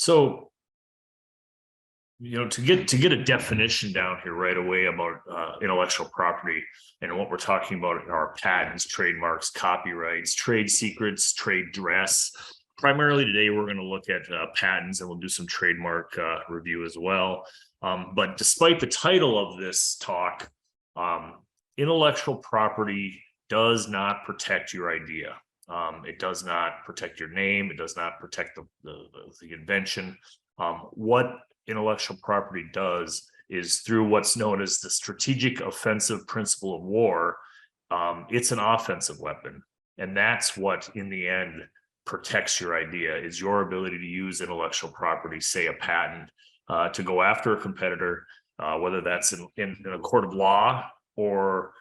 So, to get a definition down here right away about intellectual property and what we're talking about are patents, trademarks, copyrights, trade secrets, trade dress. Primarily today, we're going to look at patents, and we'll do some trademark review as well. But despite the title of this talk, intellectual property does not protect your idea. It does not protect your name. It does not protect the invention. What intellectual property does is, through what's known as the strategic offensive principle of war, it's an offensive weapon. And that's what, in the end, protects your idea, is your ability to use intellectual property, say a patent, to go after a competitor, whether that's in a court of law or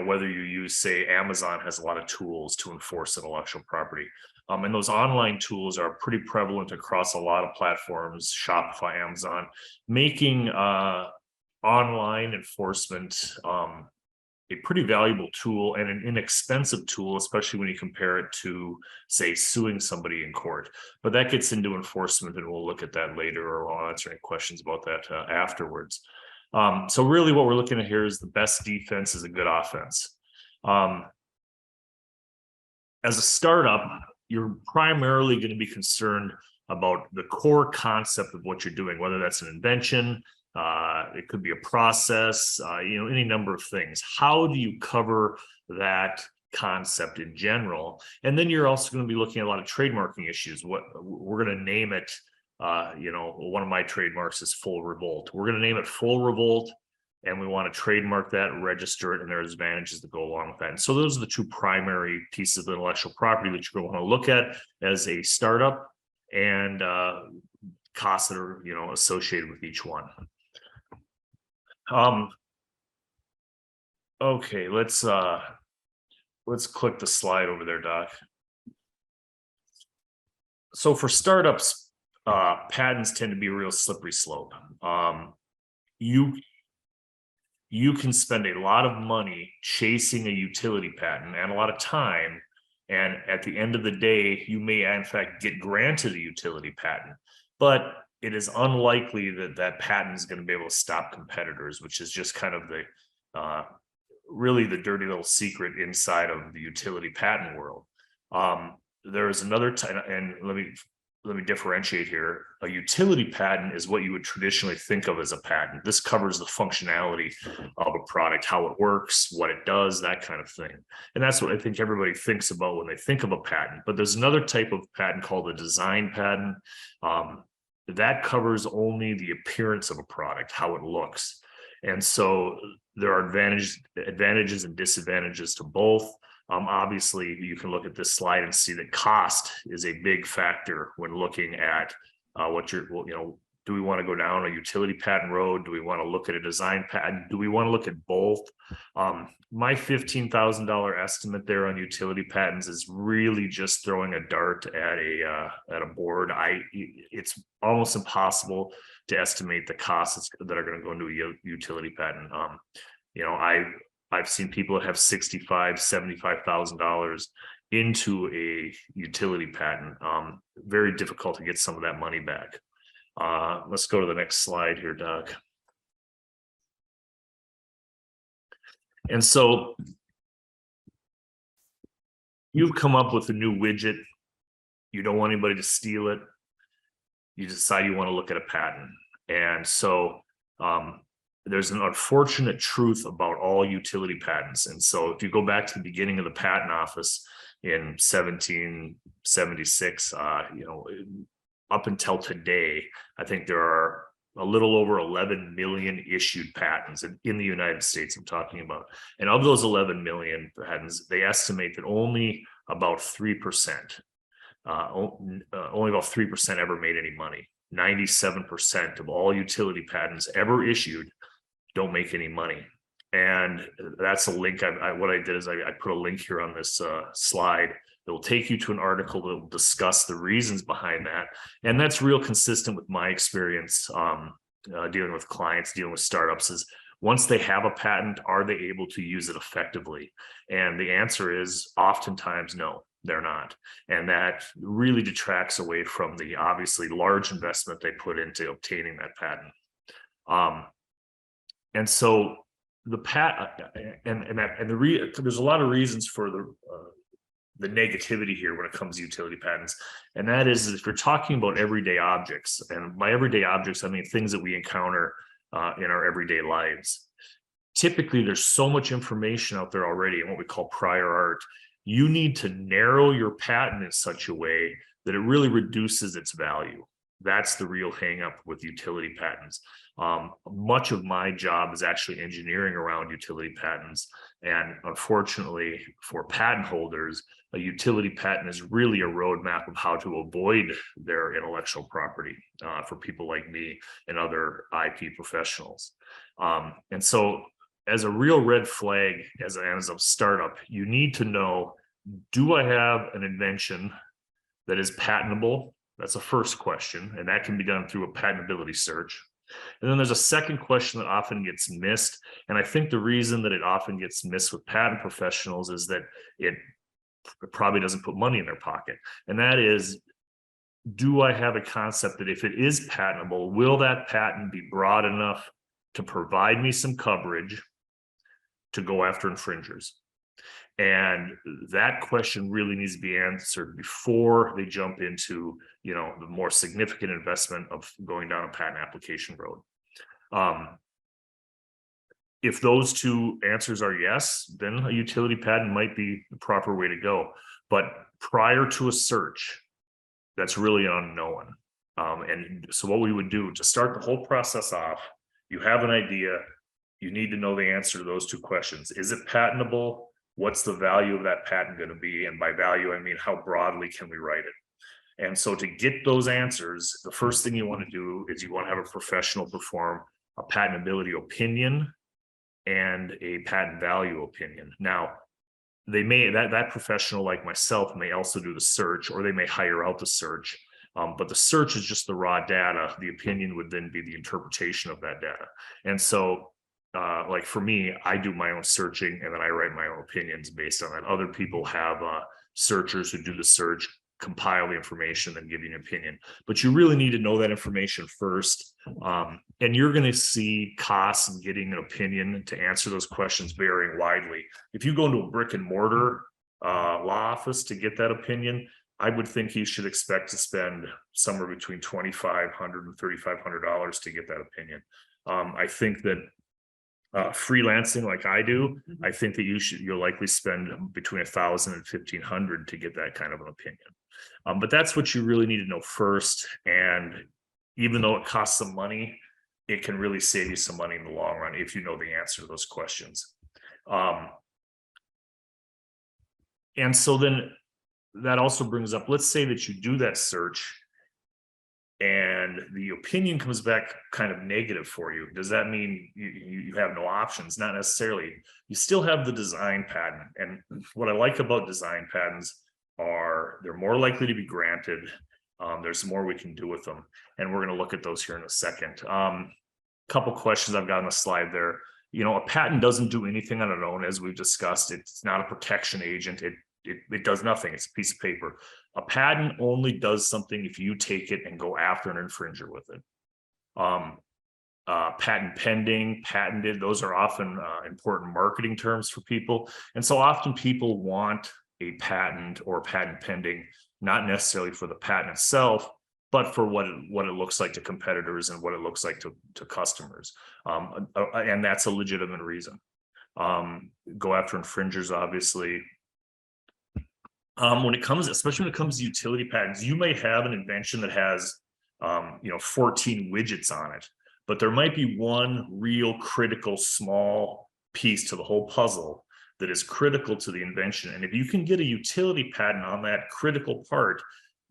whether you use, say, Amazon has a lot of tools to enforce intellectual property. And those online tools are pretty prevalent across a lot of platforms, Shopify, Amazon, making online enforcement a pretty valuable tool and an inexpensive tool, especially when you compare it to, say, suing somebody in court. But that gets into enforcement, and we'll look at that later, or I'll answer any questions about that afterwards. So really what we're looking at here is the best defense is a good offense. As a startup, you're primarily going to be concerned about the core concept of what you're doing, whether that's an invention, it could be a process, any number of things. How do you cover that concept in general? And then you're also going to be looking at a lot of trademarking issues. What we're going to name it, one of my trademarks is Full Revolt. We're going to name it Full Revolt, and we want to trademark that, register it, and there's advantages that go along with that. And so those are the two primary pieces of intellectual property that you're going to want to look at as a startup, and costs that are associated with each one. Okay, let's click the slide over there, Doc. So for startups, patents tend to be a real slippery slope. You can spend a lot of money chasing a utility patent and a lot of time, and at the end of the day, you may in fact get granted a utility patent, but it is unlikely that that patent is going to be able to stop competitors, which is just kind of the really the dirty little secret inside of the utility patent world. There's another type, and let me differentiate here. A utility patent is what you would traditionally think of as a patent. This covers the functionality of a product, how it works, what it does, that kind of thing. And that's what I think everybody thinks about when they think of a patent. But there's another type of patent called a design patent. That covers only the appearance of a product, how it looks. And so there are advantages and disadvantages to both. Obviously, you can look at this slide and see that cost is a big factor when looking at do we want to go down a utility patent road? Do we want to look at a design patent? Do we want to look at both? My $15,000 estimate there on utility patents is really just throwing a dart at a board. It's almost impossible to estimate the costs that are going to go into a utility patent. I've seen people that have $65,000, $75,000 into a utility patent. Very difficult to get some of that money back. Let's go to the next slide here, Doc. And so you've come up with a new widget. You don't want anybody to steal it. You decide you want to look at a patent. And so there's an unfortunate truth about all utility patents. And so if you go back to the beginning of the patent office in 1776, up until today, I think there are a little over 11 million issued patents in the United States I'm talking about. And of those 11 million patents, they estimate that only about 3%, ever made any money. 97% of all utility patents ever issued don't make any money. And that's a link. What I did is I put a link here on this slide that will take you to an article that will discuss the reasons behind that. And that's real consistent with my experience dealing with clients, dealing with startups, is once they have a patent, are they able to use it effectively? And the answer is oftentimes no. they're not. And that really detracts away from the obviously large investment they put into obtaining that patent. And so the there's a lot of reasons for the negativity here when it comes to utility patents. And that is, if you're talking about everyday objects, and by everyday objects, I mean things that we encounter in our everyday lives. Typically, there's so much information out there already in what we call prior art. You need to narrow your patent in such a way that it really reduces its value. That's the real hang up with utility patents. Much of my job is actually engineering around utility patents. And unfortunately for patent holders, a utility patent is really a roadmap of how to avoid their intellectual property for people like me and other IP professionals. And so as a real red flag, as a startup, you need to know, do I have an invention that is patentable? That's a first question, and that can be done through a patentability search. And then there's a second question that often gets missed. And I think the reason that it often gets missed with patent professionals is that it probably doesn't put money in their pocket. And that is, do I have a concept that if it is patentable, will that patent be broad enough to provide me some coverage to go after infringers? And that question really needs to be answered before they jump into, the more significant investment of going down a patent application road. If those two answers are yes, then a utility patent might be the proper way to go. But prior to a search, that's really unknown. And so what we would do to start the whole process off, you have an idea, you need to know the answer to those two questions. Is it patentable? What's the value of that patent going to be? And by value, I mean, how broadly can we write it? And so to get those answers, the first thing you want to do is you want to have a professional perform a patentability opinion and a patent value opinion. Now, they may, that professional like myself may also do the search, or they may hire out the search. But the search is just the raw data. The opinion would then be the interpretation of that data. And so like for me, I do my own searching and then I write my own opinions based on that. Other people have searchers who do the search, compile the information, then give you an opinion. But you really need to know that information first. And you're going to see costs in getting an opinion to answer those questions varying widely. If you go into a brick and mortar law office to get that opinion, I would think you should expect to spend somewhere between $2,500 and $3,500 to get that opinion. I think that freelancing like I do, I think that you'll likely spend between $1,000 and $1,500 to get that kind of an opinion. But that's what you really need to know first. And even though it costs some money, it can really save you some money in the long run if you know the answer to those questions. And so then that also brings up, let's say that you do that search and the opinion comes back kind of negative for you. Does that mean you have no options? Not necessarily. You still have the design patent. And what I like about design patents are they're more likely to be granted. There's more we can do with them. And we're going to look at those here in a second. Couple questions I've got on the slide there. A patent doesn't do anything on its own, as we've discussed. It's not a protection agent. It does nothing. It's a piece of paper. A patent only does something if you take it and go after an infringer with it. Patent pending, patented, those are often important marketing terms for people. And so often people want a patent or patent pending, not necessarily for the patent itself, but for what it looks like to competitors and what it looks like to customers. And that's a legitimate reason. Go after infringers, obviously. Especially when it comes to utility patents, you may have an invention that has 14 widgets on it, but there might be one real critical small piece to the whole puzzle that is critical to the invention. And if you can get a utility patent on that critical part,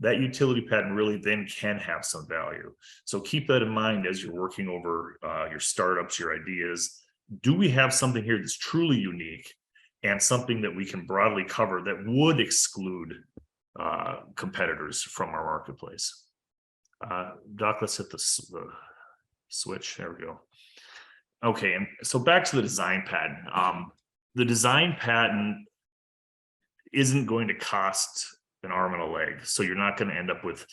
that utility patent really then can have some value. So keep that in mind as you're working over your startups, your ideas. Do we have something here that's truly unique and something that we can broadly cover that would exclude competitors from our marketplace? Doc, let's hit the switch. There we go. Okay, and so back to the design patent. The design patent isn't going to cost an arm and a leg. So you're not going to end up with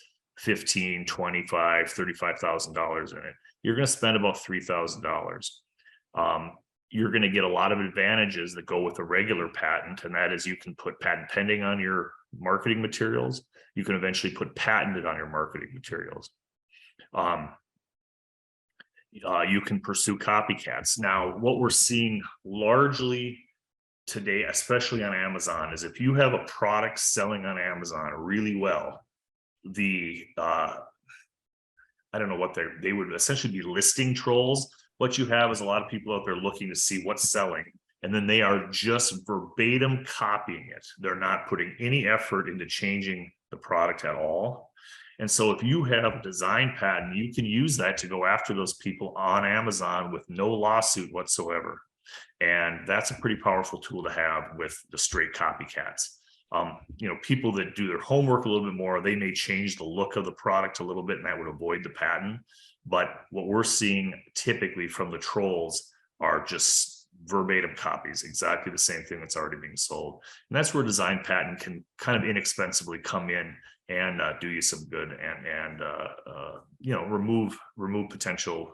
$15,000, $25,000, $35,000 in it. You're going to spend about $3,000. You're going to get a lot of advantages that go with a regular patent, and that is you can put patent pending on your marketing materials. You can eventually put patented on your marketing materials. You can pursue copycats. Now, what we're seeing largely today, especially on Amazon, is if you have a product selling on Amazon really well, I don't know what they would essentially be listing trolls. What you have is a lot of people out there looking to see what's selling, and then they are just verbatim copying it. They're not putting any effort into changing the product at all. And so if you have a design patent, you can use that to go after those people on Amazon with no lawsuit whatsoever. And that's a pretty powerful tool to have with the straight copycats. People that do their homework a little bit more, they may change the look of the product a little bit, and that would avoid the patent. But what we're seeing typically from the trolls are just verbatim copies, exactly the same thing that's already being sold. And that's where design patent can kind of inexpensively come in and do you some good and remove potential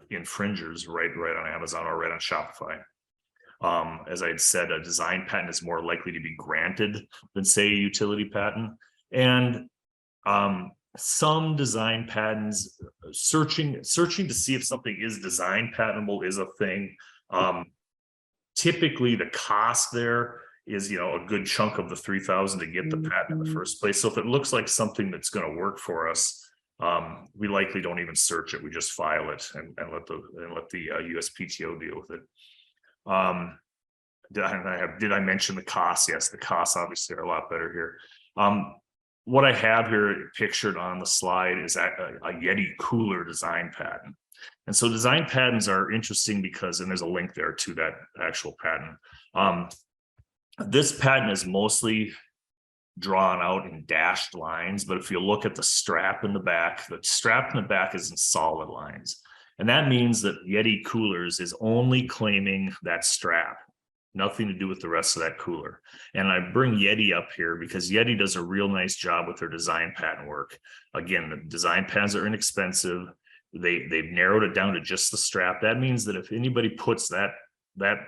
infringers right on Amazon or right on Shopify. As I had said, a design patent is more likely to be granted than, say, a utility patent. And some design patents, searching to see if something is design patentable is a thing. Typically, the cost there is, a good chunk of the $3,000 to get the patent in the first place. So if it looks like something that's going to work for us, we likely don't even search it. We just file it and let the USPTO deal with it. Did I mention the costs? Yes, the costs obviously are a lot better here. What I have here pictured on the slide is a Yeti cooler design patent. And so design patents are interesting because, and there's a link there to that actual patent. This patent is mostly drawn out in dashed lines, but if you look at the strap in the back is in solid lines. And that means that Yeti Coolers is only claiming that strap, nothing to do with the rest of that cooler. And I bring Yeti up here because Yeti does a real nice job with their design patent work. Again, the design patents are inexpensive. They've narrowed it down to just the strap. That means that if anybody puts that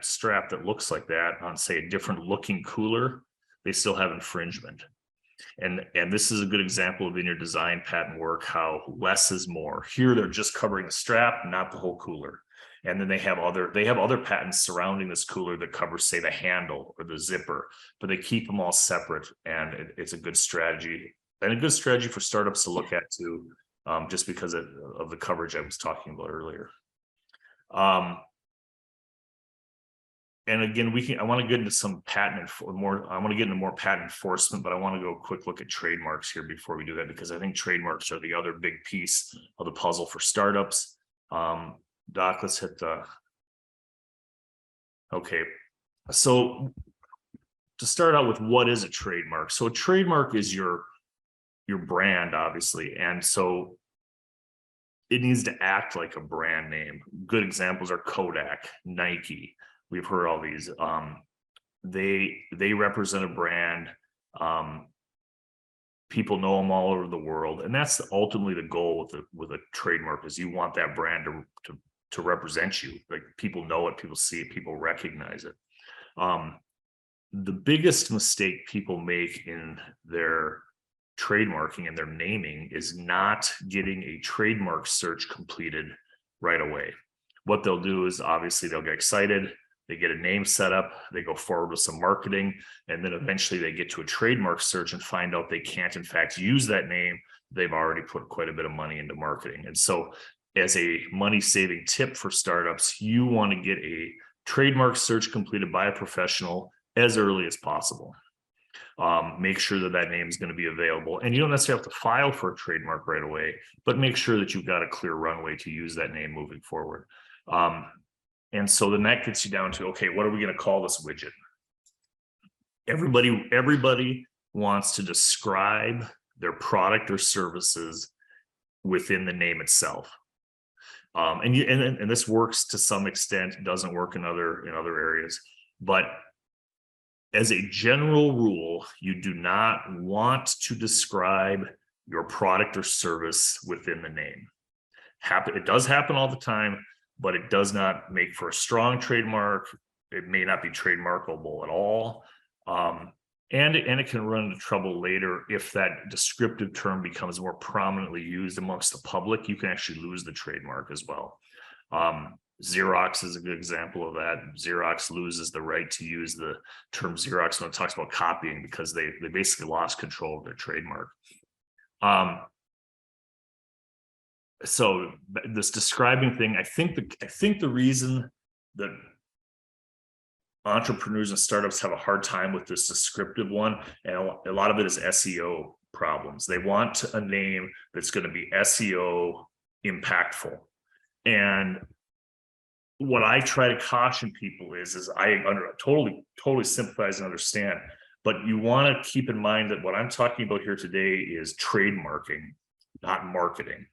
strap that looks like that on, say, a different looking cooler, they still have infringement. And this is a good example of in your design patent work, how less is more. Here, they're just covering the strap, not the whole cooler. And then they have other patents surrounding this cooler that cover, say, the handle or the zipper, but they keep them all separate. And it's a good strategy, and a good strategy for startups to look at too, just because of the coverage I was talking about earlier. And again, I want to get into some more patent enforcement, but I want to go a quick look at trademarks here before we do that, because I think trademarks are the other big piece of the puzzle for startups. Doc, let's hit okay. So to start out with, what is a trademark? So a trademark is your brand, obviously. And so it needs to act like a brand name. Good examples are Kodak, Nike. We've heard all these. They represent a brand. People know them all over the world, and that's ultimately the goal with a trademark, is you want that brand to represent you. Like, people know it, people see it, people recognize it. The biggest mistake people make in their trademarking and their naming is not getting a trademark search completed right away. What they'll do is, obviously, they'll get excited, they get a name set up, they go forward with some marketing, and then eventually they get to a trademark search and find out they can't in fact use that name. They've already put quite a bit of money into marketing. And so, as a money-saving tip for startups, you want to get a trademark search completed by a professional as early as possible. Make sure that name is going to be available, and you don't necessarily have to file for a trademark right away, but make sure that you've got a clear runway to use that name moving forward. And so then that gets you down to, okay, what are we going to call this widget? Everybody wants to describe their product or services within the name itself. And this works to some extent, doesn't work in other areas, but as a general rule, you do not want to describe your product or service within the name. It does happen all the time, but it does not make for a strong trademark. It may not be trademarkable at all. And it can run into trouble later if that descriptive term becomes more prominently used amongst the public. You can actually lose the trademark as well. Xerox is a good example of that. Xerox loses the right to use the term Xerox when it talks about copying because they basically lost control of their trademark. So this describing thing, I think the reason that entrepreneurs and startups have a hard time with this descriptive one, and a lot of it is SEO problems. They want a name that's going to be SEO impactful. And what I try to caution people is I totally sympathize and understand, but you want to keep in mind that what I'm talking about here today is trademarking, not marketing.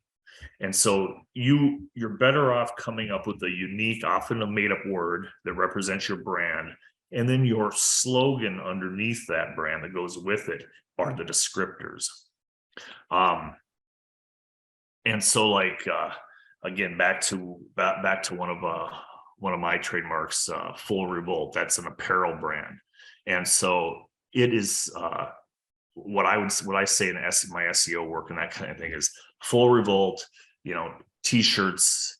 And so you're better off coming up with a unique, often a made up word that represents your brand. And then your slogan underneath that brand that goes with it are the descriptors. And so like, again, back to one of my trademarks, Full Revolt. That's an apparel brand, and so it is what I say in my SEO work and that kind of thing is Full Revolt. T-shirts,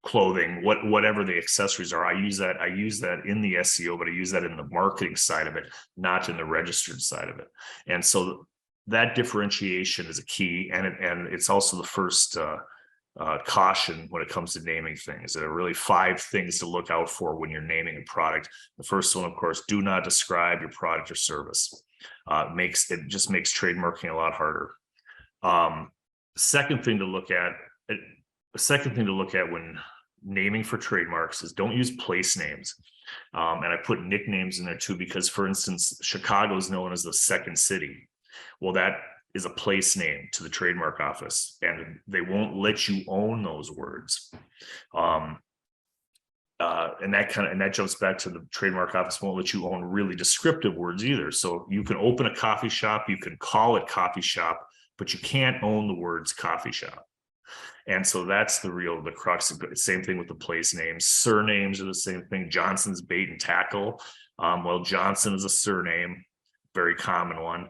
clothing, whatever the accessories are. I use that in the SEO, but I use that in the marketing side of it, not in the registered side of it. And so that differentiation is a key, and it's also the first caution when it comes to naming things. There are really 5 things to look out for when you're naming a product. The first one, of course, do not describe your product or service. It just makes trademarking a lot harder. Second thing to look at when naming for trademarks is don't use place names. And I put nicknames in there too, because for instance, Chicago is known as the second city. Well, that is a place name to the trademark office, and they won't let you own those words. And that jumps back to the trademark office won't let you own really descriptive words either. So you can open a coffee shop, you can call it coffee shop, but you can't own the words coffee shop. And so that's the crux of it. Same thing with the place names. Surnames are the same thing. Johnson's Bait and Tackle. Well, Johnson is a surname, very common one.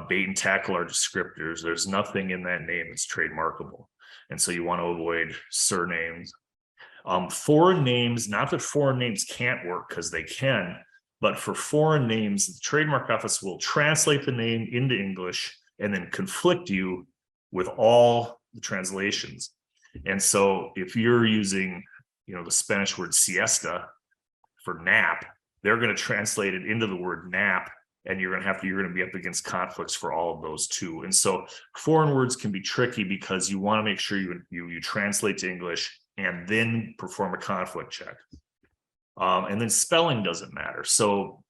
Bait and Tackle are descriptors. There's nothing in that name that's trademarkable. And so you want to avoid surnames. Foreign names, not that foreign names can't work, because they can, but for foreign names, the trademark office will translate the name into English and then conflict you with all the translations. And so if you're using, the Spanish word siesta for nap, they're going to translate it into the word nap, and you're going to be up against conflicts for all of those too. And so foreign words can be tricky because you want to make sure you translate to English and then perform a conflict check. And then spelling doesn't matter. So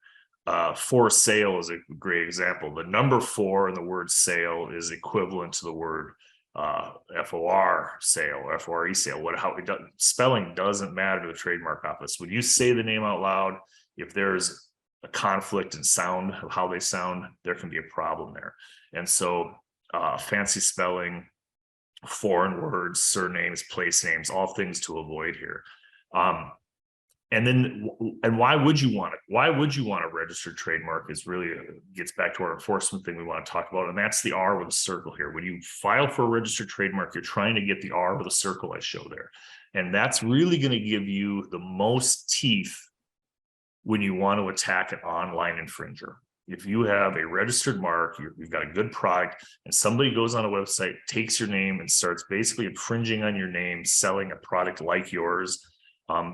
for sale is a great example. The number 4 in the word sale is equivalent to the word FOR sale, FORE sale. Spelling doesn't matter to the trademark office. When you say the name out loud, if there's a conflict in sound of how they sound, there can be a problem there. And so fancy spelling, foreign words, surnames, place names, all things to avoid here. And why would you want it? Why would you want a registered trademark? Is really gets back to our enforcement thing we want to talk about, and that's the R with a circle here. When you file for a registered trademark, you're trying to get the R with a circle I show there, and that's really going to give you the most teeth when you want to attack an online infringer. If you have a registered mark, you've got a good product, and somebody goes on a website, takes your name, and starts basically infringing on your name, selling a product like yours.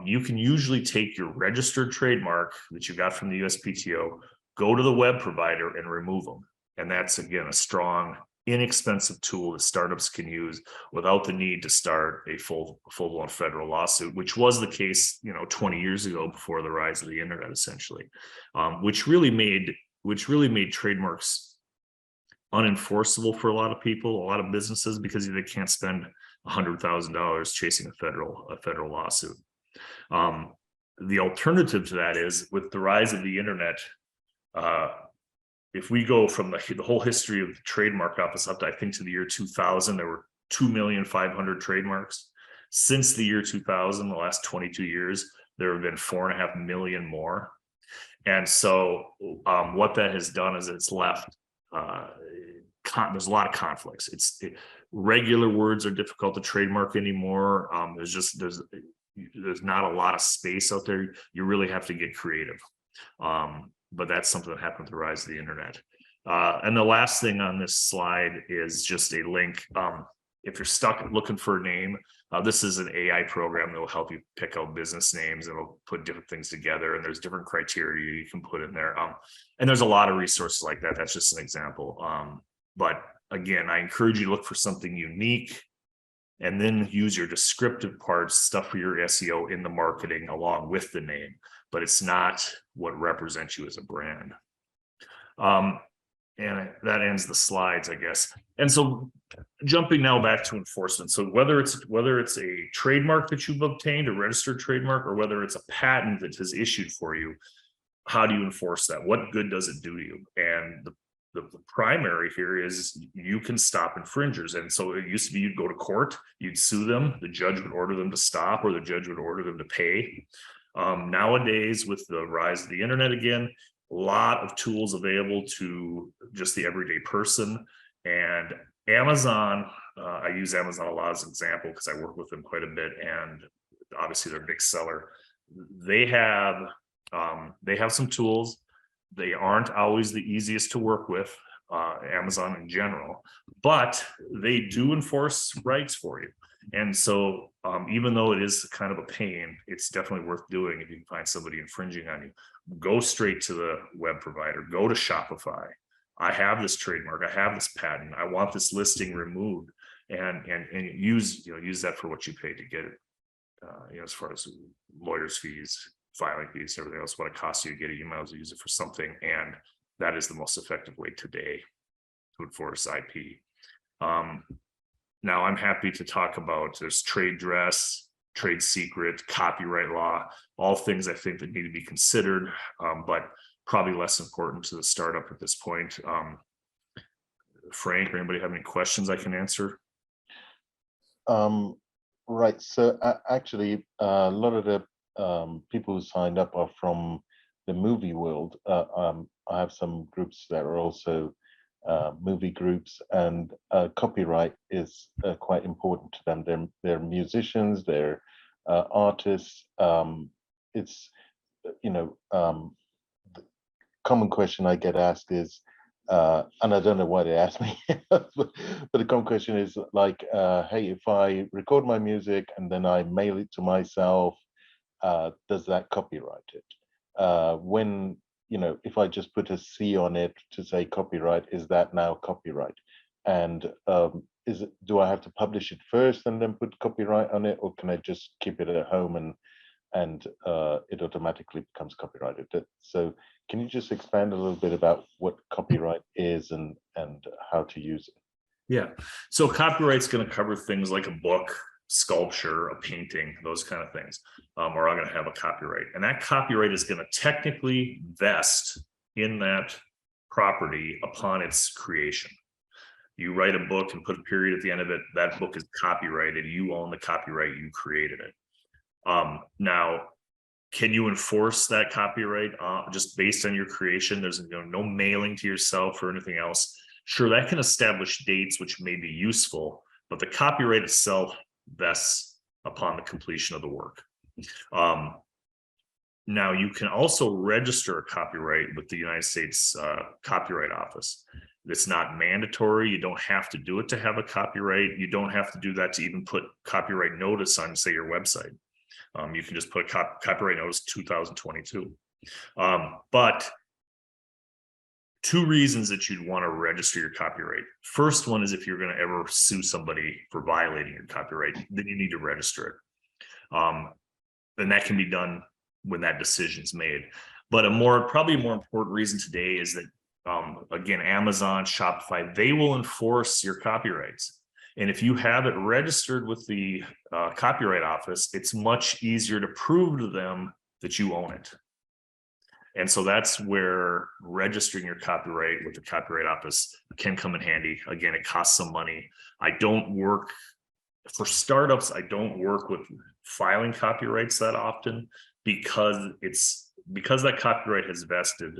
You can usually take your registered trademark that you got from the USPTO, go to the web provider and remove them. And that's, again, a strong, inexpensive tool that startups can use without the need to start a full-blown federal lawsuit, which was the case, 20 years ago before the rise of the internet, essentially, which really made trademarks unenforceable for a lot of people, a lot of businesses, because they can't spend $100,000 chasing a federal lawsuit. The alternative to that is, with the rise of the internet, If we go from the whole history of the trademark office up to, I think, to the year 2000, there were 2,500,000 trademarks. Since the year 2000, the last 22 years, there have been 4.5 million more. And so what that has done is it's left, there's a lot of conflicts. Regular words are difficult to trademark anymore. There's not a lot of space out there. You really have to get creative. But that's something that happened with the rise of the internet. And the last thing on this slide is just a link. If you're stuck looking for a name, this is an AI program that will help you pick out business names. It'll put different things together, and there's different criteria you can put in there. And there's a lot of resources like that. That's just an example. But again, I encourage you to look for something unique, and then use your descriptive parts, stuff for your SEO in the marketing along with the name, but it's not what represents you as a brand. And that ends the slides, I guess. And so jumping now back to enforcement. So whether it's a trademark that you've obtained, a registered trademark, or whether it's a patent that is issued for you, how do you enforce that? What good does it do to you? And the primary here is you can stop infringers. And so it used to be you'd go to court, you'd sue them, the judge would order them to stop, or the judge would order them to pay. Nowadays, with the rise of the internet again, a lot of tools available to just the everyday person. And Amazon, I use Amazon a lot as an example because I work with them quite a bit, and obviously they're a big seller. They have some tools. They aren't always the easiest to work with, Amazon in general, but they do enforce rights for you. And so even though it is kind of a pain, it's definitely worth doing if you can find somebody infringing on you. Go straight to the web provider, go to Shopify. I have this trademark, I have this patent, I want this listing removed, and use that for what you pay to get it. As far as lawyers' fees, filing fees, everything else, what it costs you to get it, you might as well use it for something. And that is the most effective way today to enforce IP. Now I'm happy to talk about, there's trade dress, trade secret, copyright law, all things I think that need to be considered, but probably less important to the startup at this point. Frank, or anybody have any questions I can answer? Right. So actually, a lot of the people who signed up are from the movie world. I have some groups that are also movie groups, and copyright is quite important to them. They're musicians, they're artists. It's, the common question I get asked is, and I don't know why they ask me, but the common question is like, hey, if I record my music and then I mail it to myself, does that copyright it? When, if I just put a C on it to say copyright, is that now copyright? And do I have to publish it first and then put copyright on it, or can I just keep it at home and it automatically becomes copyrighted? So can you just expand a little bit about what copyright is and how to use it? Yeah, so copyright's going to cover things like a book, sculpture, a painting, those kind of things, are all going to have a copyright. And that copyright is going to technically vest in that property upon its creation. You write a book and put a period at the end of it, that book is copyrighted, you own the copyright, you created it. Now, can you enforce that copyright just based on your creation? There's no mailing to yourself or anything else. Sure, that can establish dates which may be useful, but the copyright itself vests upon the completion of the work. Now, you can also register a copyright with the United States Copyright Office. It's not mandatory. You don't have to do it to have a copyright. You don't have to do that to even put copyright notice on, say, your website. You can just put copyright notice 2022. But two reasons that you'd want to register your copyright. First one is if you're going to ever sue somebody for violating your copyright, then you need to register it. And that can be done when that decision's made. But probably a more important reason today is that, again, Amazon, Shopify, they will enforce your copyrights. And if you have it registered with the Copyright Office, it's much easier to prove to them that you own it. And so that's where registering your copyright with the Copyright Office can come in handy. Again, it costs some money. I don't work for startups. I don't work with filing copyrights that often because that copyright has vested.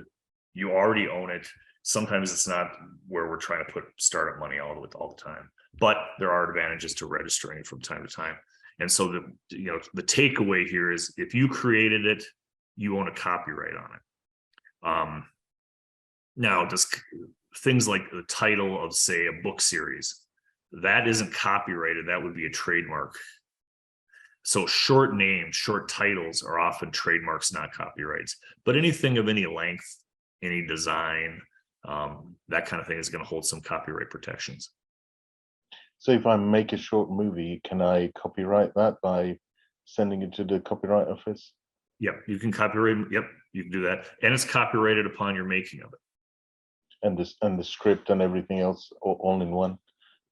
You already own it. Sometimes it's not where we're trying to put startup money all the time, but there are advantages to registering from time to time. And so the takeaway here is if you created it, you own a copyright on it. Now, just things like the title of, say, a book series, that isn't copyrighted. That would be a trademark. So short names, short titles are often trademarks, not copyrights. But anything of any length, any design, that kind of thing is going to hold some copyright protections. So if I make a short movie, can I copyright that by sending it to the Copyright Office? Yep, you can copyright. Yep, you can do that, and it's copyrighted upon your making of it. And the script and everything else all in one.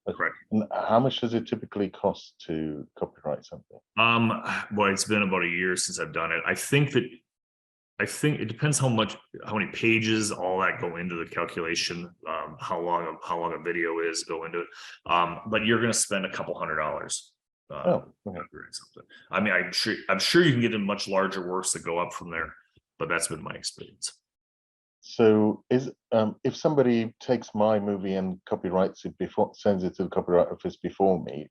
Correct. And how much does it typically cost to copyright something? Well, it's been about a year since I've done it. I think it depends how many pages, all that go into the calculation, how long a video is go into it. But you're going to spend a couple $100. Okay. Something. I mean, I'm sure you can get in much larger works that go up from there, but that's been my experience. So if somebody takes my movie and copyrights it sends it to the Copyright Office before me,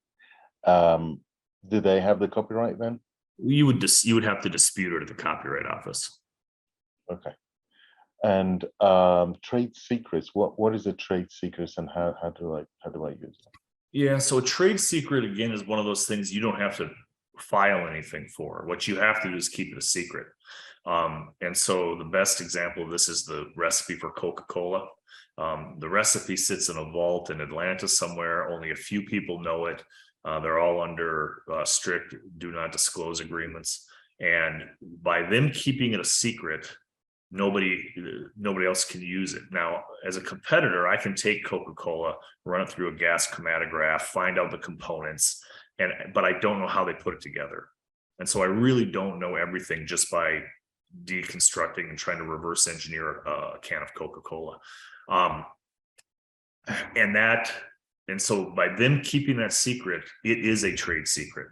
do they have the copyright then? You would have to dispute it at the Copyright Office. Okay. And trade secrets. What is a trade secret, and how do I use it? Yeah, so a trade secret, again, is one of those things you don't have to file anything for. What you have to do is keep it a secret. And so the best example of this is the recipe for Coca-Cola. The recipe sits in a vault in Atlanta somewhere. Only a few people know it. They're all under strict do not disclose agreements. And by them keeping it a secret, nobody else can use it. Now, as a competitor, I can take Coca-Cola, run it through a gas chromatograph, find out the components, but I don't know how they put it together. And so I really don't know everything just by deconstructing and trying to reverse engineer a can of Coca-Cola. And so by them keeping that secret, it is a trade secret.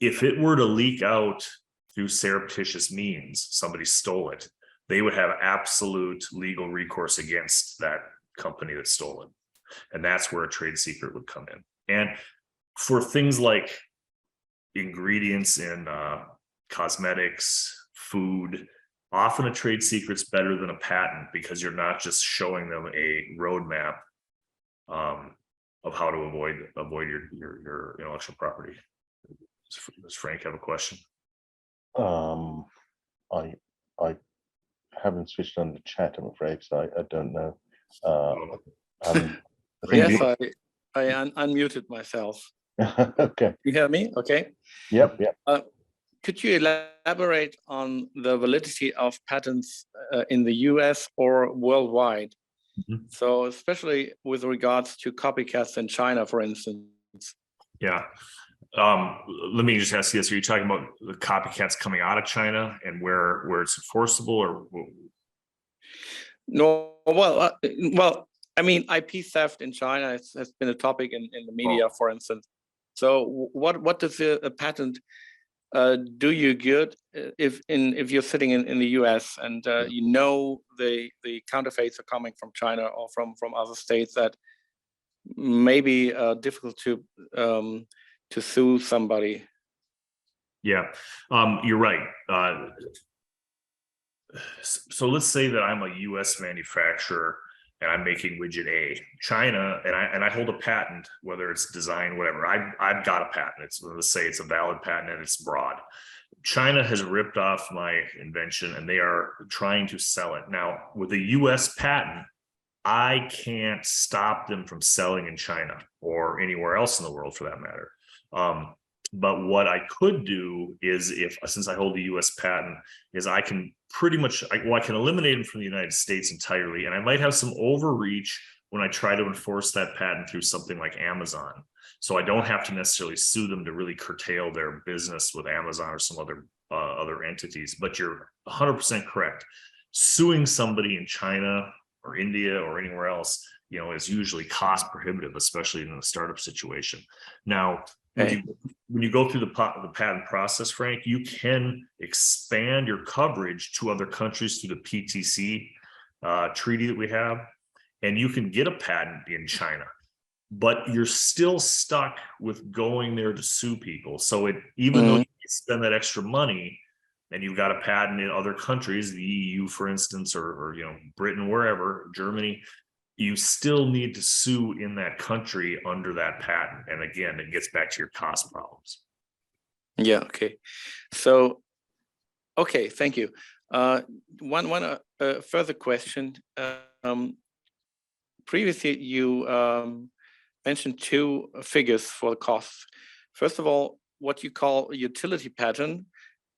If it were to leak out through surreptitious means, somebody stole it, they would have absolute legal recourse against that company that stole it. And that's where a trade secret would come in. And for things like ingredients in cosmetics, food, often a trade secret's better than a patent because you're not just showing them a roadmap of how to avoid your intellectual property. Does Frank have a question? I haven't switched on the chat, I'm afraid, so I don't know. Yes, I unmuted myself. Okay. You hear me? Okay. Yep. Could you elaborate on the validity of patents in the US or worldwide? Mm-hmm. So especially with regards to copycats in China, for instance. Yeah. Let me just ask you this. Are you talking about the copycats coming out of China and where it's enforceable, or? No, well, I mean, IP theft in China has been a topic in the media, for instance. So what does a patent do you good if you're sitting in the US and you know the counterfeits are coming from China or from other states that may be difficult to sue somebody? Yeah, you're right. So let's say that I'm a US manufacturer and I'm making widget A. China, and I hold a patent, whether it's design, whatever. I've got a patent. Let's say it's a valid patent and it's broad. China has ripped off my invention and they are trying to sell it. Now, with a US patent, I can't stop them from selling in China or anywhere else in the world for that matter. But what I could do is, since I hold the US patent, is I can pretty much, I can eliminate them from the United States entirely. And I might have some overreach when I try to enforce that patent through something like Amazon. So I don't have to necessarily sue them to really curtail their business with Amazon or some other entities. But you're 100% correct. suing somebody in China or India or anywhere else, is usually cost prohibitive, especially in a startup situation. Now, Okay. when you go through the patent process, Frank, you can expand your coverage to other countries through the PTC treaty that we have, and you can get a patent in China, but you're still stuck with going there to sue people. So even though you spend that extra money and you've got a patent in other countries, the EU, for instance, or Britain, wherever, Germany, you still need to sue in that country under that patent. And again, it gets back to your cost problems. Yeah. Okay. So, okay. Thank you. One further question. Previously, you mentioned two figures for the costs. First of all, what you call utility patent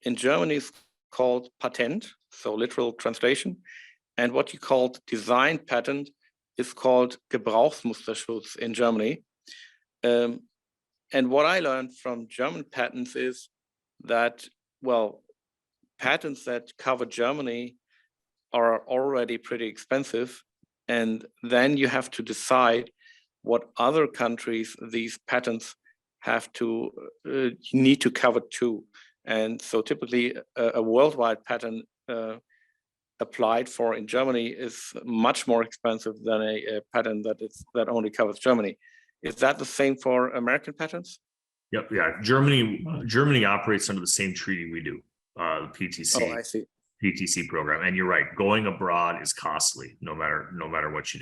in Germany is called Patent, so literal translation, and what you called design patent is called Gebrauchsmusterschutz in Germany. And what I learned from German patents is that, well, patents that cover Germany are already pretty expensive, and then you have to decide what other countries these patents have to need to cover too. And so typically a worldwide patent applied for in Germany is much more expensive than a patent that only covers Germany. Is that the same for American patents? Yep. Yeah. Germany operates under the same treaty we do, the PTC. Oh, I see. PTC program. And you're right, going abroad is costly no matter what you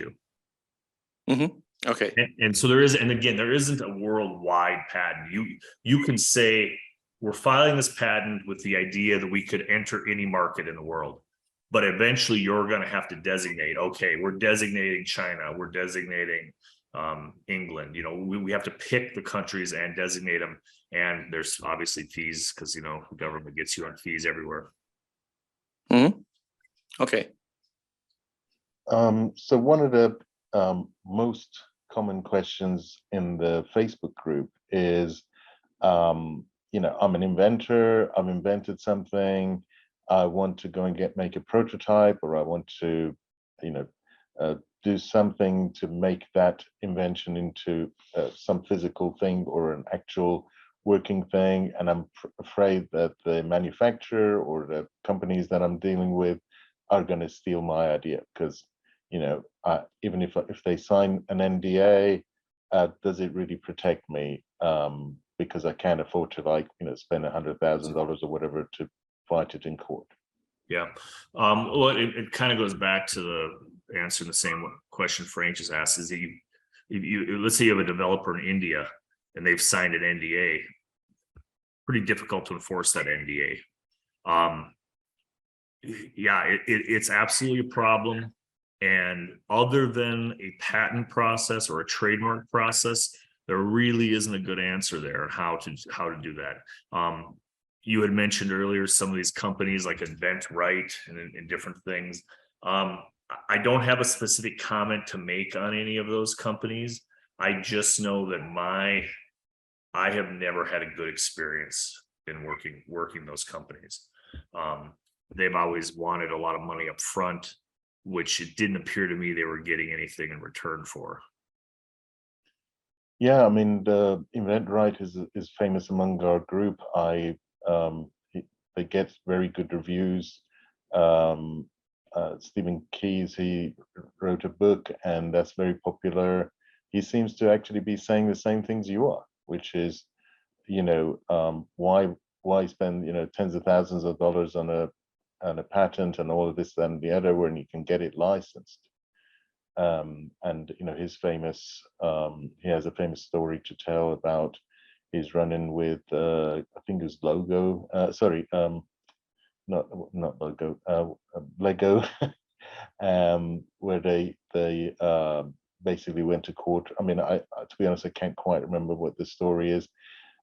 do. Okay. And so there isn't a worldwide patent. You can say we're filing this patent with the idea that we could enter any market in the world, but eventually you're going to have to designate, okay, we're designating China, we're designating England, we have to pick the countries and designate them. And there's obviously fees because, the government gets you on fees everywhere. Okay. So one of the most common questions in the Facebook group is, I'm an inventor, I've invented something, I want to go and make a prototype, or I want to, do something to make that invention into some physical thing or an actual working thing. And I'm afraid that the manufacturer or the companies that I'm dealing with are going to steal my idea, because even if they sign an NDA, does it really protect me? Because I can't afford to spend $100,000 or whatever to fight it in court. Yeah. Well, it kind of goes back to the answer the same question Frank just asked, is that you let's say you have a developer in India and they've signed an NDA, pretty difficult to enforce that NDA. Yeah, it's absolutely a problem. And other than a patent process or a trademark process, there really isn't a good answer there how to do that. You had mentioned earlier some of these companies like Invent Right and different things. I don't have a specific comment to make on any of those companies. I just know that I have never had a good experience in working those companies. They've always wanted a lot of money up front, which it didn't appear to me they were getting anything in return for. Yeah, I mean, the Invent Right is famous among our group. They get very good reviews. Stephen Keyes, he wrote a book, and that's very popular. He seems to actually be saying the same things you are, which is, why spend tens of thousands of dollars on a patent and all of this and the other when you can get it licensed. And his famous he has a famous story to tell about his run-in with I think it was Logo, not Logo, Lego, where they basically went to court. I mean, to be honest, I can't quite remember what the story is.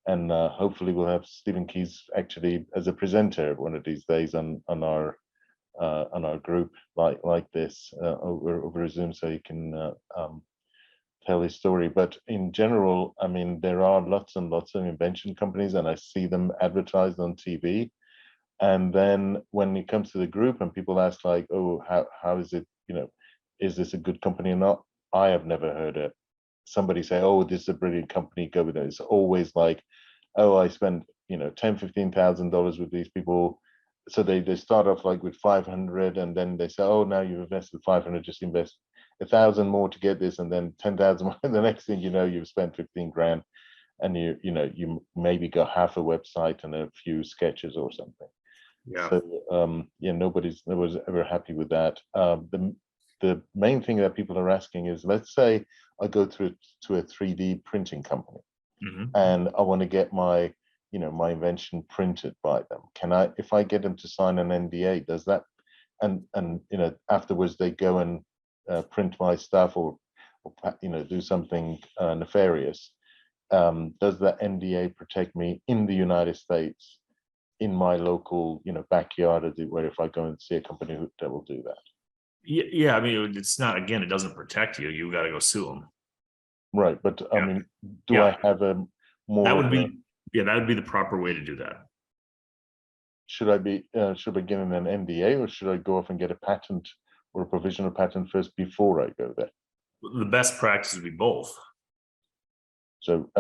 And hopefully we'll have Stephen Keyes actually as a presenter one of these days on our group like this over a Zoom, so you can tell his story. But in general, I mean, there are lots and lots of invention companies, and I see them advertised on TV. And then when it comes to the group and people ask like, oh, how is it, is this a good company or not? I have never heard it. Somebody say, oh, this is a brilliant company, go with it. It's always like, oh, I spent, $10,000-15,000 with these people. So they start off like with 500, and then they say, oh, now you've invested 500, just invest 1,000 more to get this, and then 10,000 more. And the next thing you know, you've spent 15 grand, and you maybe got half a website and a few sketches or something. Yeah. So nobody's ever happy with that. The main thing that people are asking is, let's say I go to a 3D printing company, and I want to get my my invention printed by them. Can I, if I get them to sign an NDA, does that, and afterwards they go and print my stuff or do something nefarious, does that NDA protect me in the United States, in my local backyard, as it were, if I go and see a company that will do that? Yeah, I mean, it's not, again, it doesn't protect you. You got to go sue them. Right, but I mean, do I have a more? That would be, that would be the proper way to do that. Should I be given an NDA, or should I go off and get a patent or a provisional patent first before I go there? The best practice would be both. So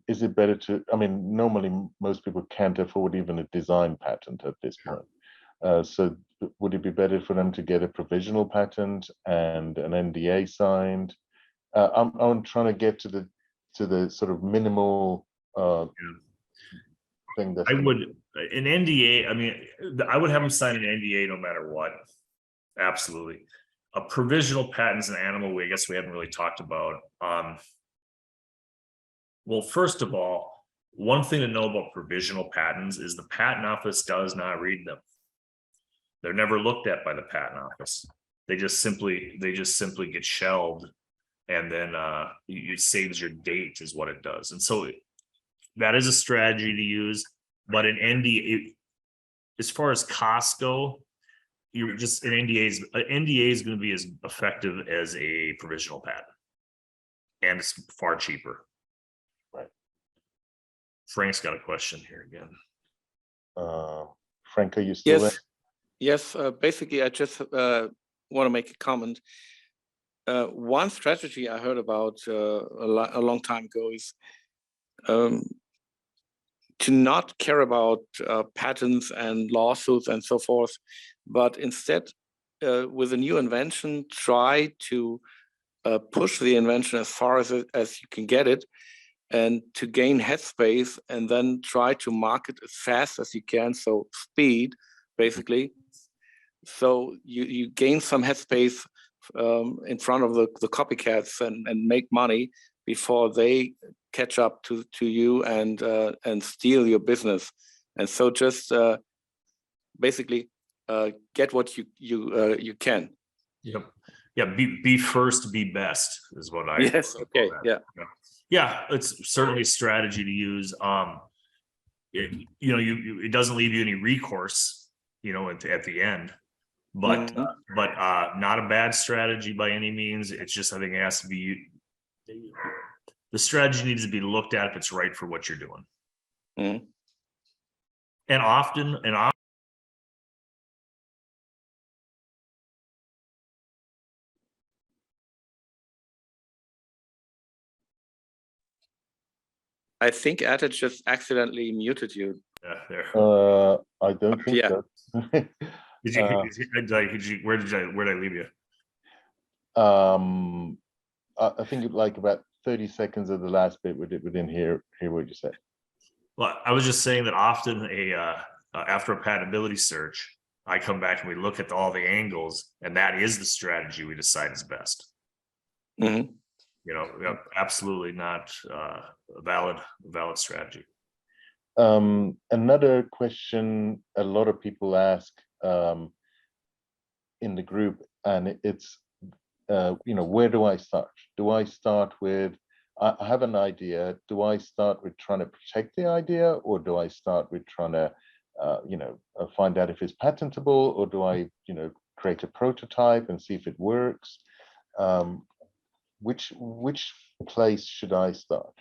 is it better to, I mean, normally most people can't afford even a design patent at this point. So would it be better for them to get a provisional patent and an NDA signed? I'm trying to get to the sort of minimal thing that I would, an NDA, I mean, I would have them sign an NDA no matter what. Absolutely. A provisional patent's an animal I guess we haven't really talked about. Well, first of all, one thing to know about provisional patents is the patent office does not read them. They're never looked at by the patent office. They just simply get shelved, and then it saves your date is what it does. And so that is a strategy to use. But an NDA, as far as costs go, you're just an NDA is going to be as effective as a provisional patent, and it's far cheaper. Right. Frank's got a question here again. Frank, are you still there? Yes. Basically, I just want to make a comment. One strategy I heard about a long time ago is to not care about patents and lawsuits and so forth, but instead, with a new invention, try to push the invention as far as you can get it, and to gain headspace, and then try to market as fast as you can. So speed, basically. So you gain some headspace in front of the copycats and make money before they catch up to you and steal your business. And so just basically get what you can. Yep. Yeah. Be first, be best is what I. Yes. Okay. Yeah. Yeah. It's certainly a strategy to use. It doesn't leave you any recourse, at the end, but not a bad strategy by any means. It's just, I think it has to be, the strategy needs to be looked at if it's right for what you're doing. And often I think Ata just accidentally muted you. I don't think so. Where did I leave you? I think like about 30 seconds of the last bit we didn't hear what you said. Well, I was just saying that often after a patentability search, I come back and we look at all the angles, and that is the strategy we decide is best. Absolutely not a valid strategy. Another question a lot of people ask in the group, and it's where do I start? Do I start with, I have an idea, do I start with trying to protect the idea, or do I start with trying to find out if it's patentable, or do I create a prototype and see if it works? Which place should I start?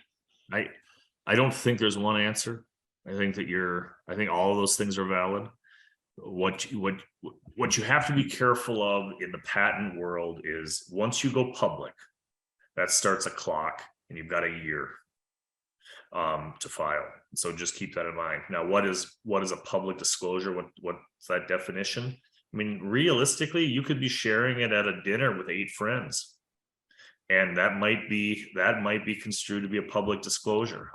I don't think there's one answer. I think all of those things are valid. what you have to be careful of in the patent world is once you go public, that starts a clock, and you've got a year to file. So just keep that in mind. Now, what is a public disclosure? What's that definition? I mean, realistically, you could be sharing it at a dinner with 8 friends, and that might be construed to be a public disclosure.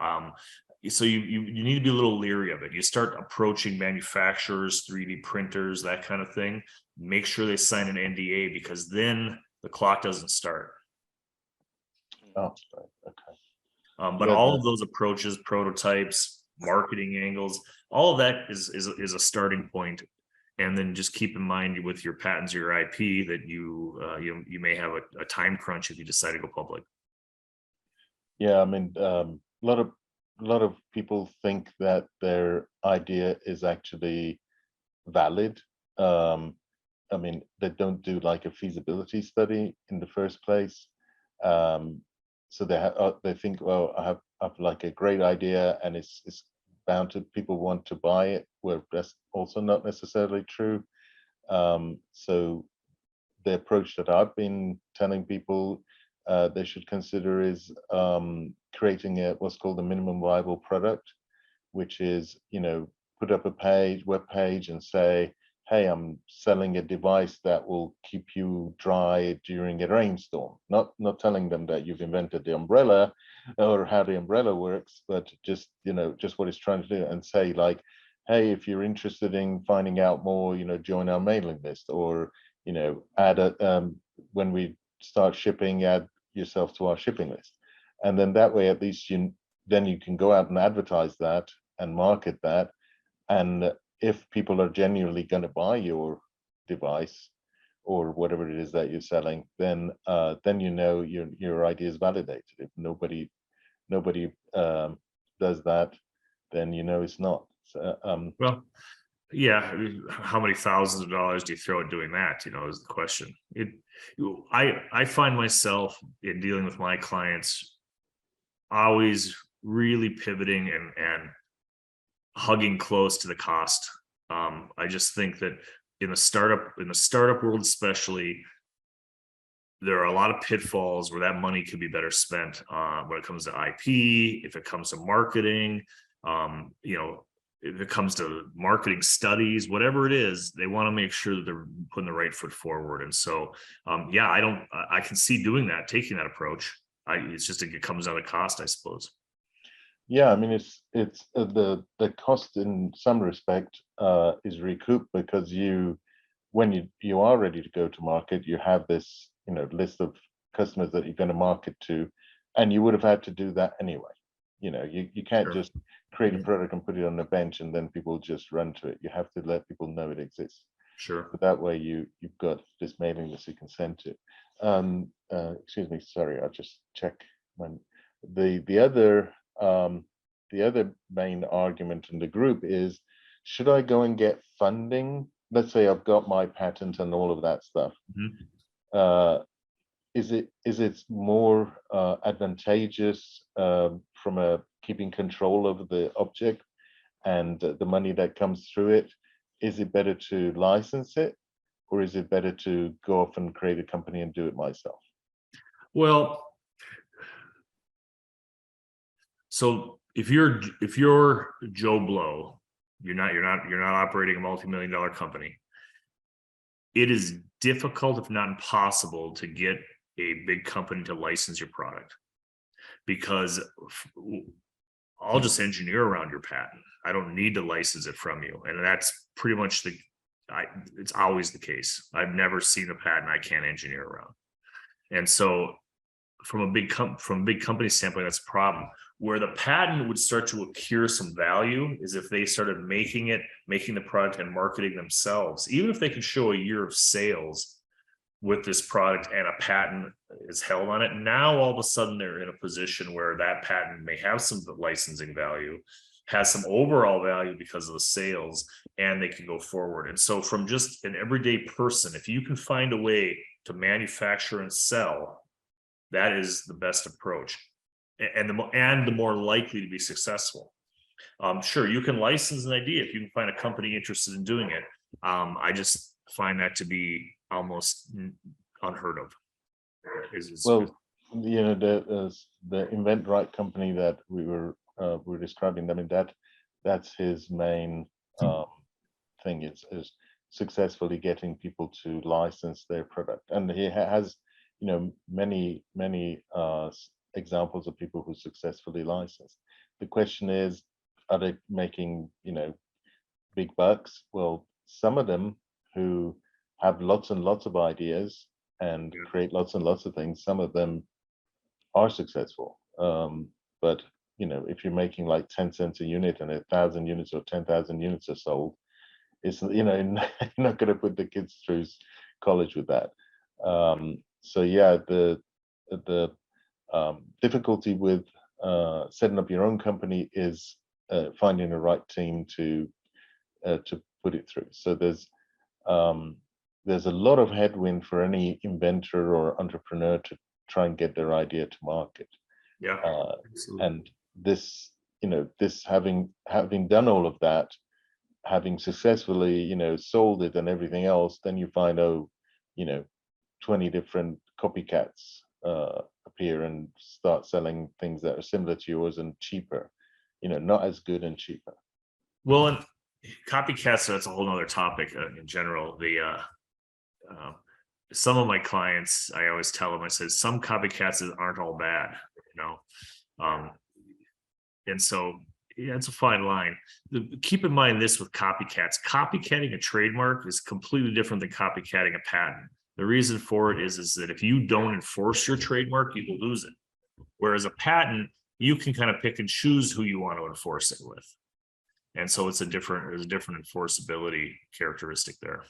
So you need to be a little leery of it. You start approaching manufacturers, 3D printers, that kind of thing. Make sure they sign an NDA, because then the clock doesn't start. Oh, right. Okay. But Yeah, all of those approaches, prototypes, marketing angles, all of that is a starting point. And then just keep in mind with your patents, your IP, that you may have a time crunch if you decide to go public. Yeah, I mean, a lot of people think that their idea is actually valid. I mean, they don't do like a feasibility study in the first place. So they think, well, I have like a great idea, and it's bound to people want to buy it. Well, that's also not necessarily true. So the approach that I've been telling people they should consider is creating what's called a minimum viable product, which is, put up a web page and say, hey, I'm selling a device that will keep you dry during a rainstorm. Not telling them that you've invented the umbrella or how the umbrella works, but just what it's trying to do, and say like, hey, if you're interested in finding out more, join our mailing list, or add when we start shipping, add yourself to our shipping list. And then that way, at least you can go out and advertise that and market that. And if people are genuinely going to buy your device or whatever it is that you're selling, then your idea is validated. If nobody does that, then it's not. So, Well, yeah, I mean, how many thousands of dollars do you throw at doing that, is the question. I find myself in dealing with my clients always really pivoting and hugging close to the cost. I just think that in the startup world especially, there are a lot of pitfalls where that money could be better spent when it comes to IP, if it comes to marketing, if it comes to marketing studies, whatever it is, they want to make sure that they're putting the right foot forward. And so, I can see doing that, taking that approach. It's just, it comes down to cost, I suppose. Yeah, I mean, it's the cost in some respect is recouped, because when you are ready to go to market, you have this list of customers that you're going to market to, and you would have had to do that anyway. You can't Sure. just create a product and put it on a bench and then people just run to it. You have to let people know it exists. Sure. But that way you've got this mailing list you can send to. Excuse me, sorry, I'll just check the other main argument in the group is, should I go and get funding? Let's say I've got my patent and all of that stuff. Mm-hmm. Is it more advantageous from keeping control of the object and the money that comes through it? Is it better to license it, or is it better to go off and create a company and do it myself? Well, so if you're Joe Blow, you're not operating a multi-million-dollar company. It is difficult, if not impossible, to get a big company to license your product, because I'll just engineer around your patent. I don't need to license it from you. And that's pretty much it's always the case. I've never seen a patent I can't engineer around. And so from a big company standpoint, that's a problem. Where the patent would start to accrue some value is if they started making the product and marketing themselves. Even if they can show a year of sales with this product and a patent is held on it, now all of a sudden they're in a position where that patent may have some licensing value, has some overall value because of the sales, and they can go forward. And so from just an everyday person, if you can find a way to manufacture and sell, that is the best approach, and the more likely to be successful. Sure, you can license an idea if you can find a company interested in doing it, I just find that to be almost unheard of. Well, you know, the Invent Right company that we were describing. I mean, that's his main thing is successfully getting people to license their product, and he has, you know, many examples of people who successfully license. The question is, are they making, you know, big bucks? Well, some of them who have lots and lots of ideas and create lots and lots of things, some of them are successful. But you know, if you're making like 10 cents a unit and 1,000 units or 10,000 units are sold, it's, you know, you're not going to put the kids through college with that. So yeah, the difficulty with setting up your own company is finding the right team to put it through. So there's a lot of headwind for any inventor or entrepreneur to try and get their idea to market. Yeah, and this, you know, this having done all of that, having successfully, you know, sold it and everything else, then you find, oh, you know, 20 different copycats appear and start selling things that are similar to yours and cheaper, you know, not as good and cheaper. Well, and copycats, that's a whole nother topic in general. Some of my clients, I always tell them, I said, some copycats aren't all bad, you know. And so, yeah, it's a fine line. Keep in mind this with copycats. Copycatting a trademark is completely different than copycatting a patent. The reason for it is that if you don't enforce your trademark, you will lose it. Whereas a patent, you can kind of pick and choose who you want to enforce it with. And so there's a different enforceability characteristic there.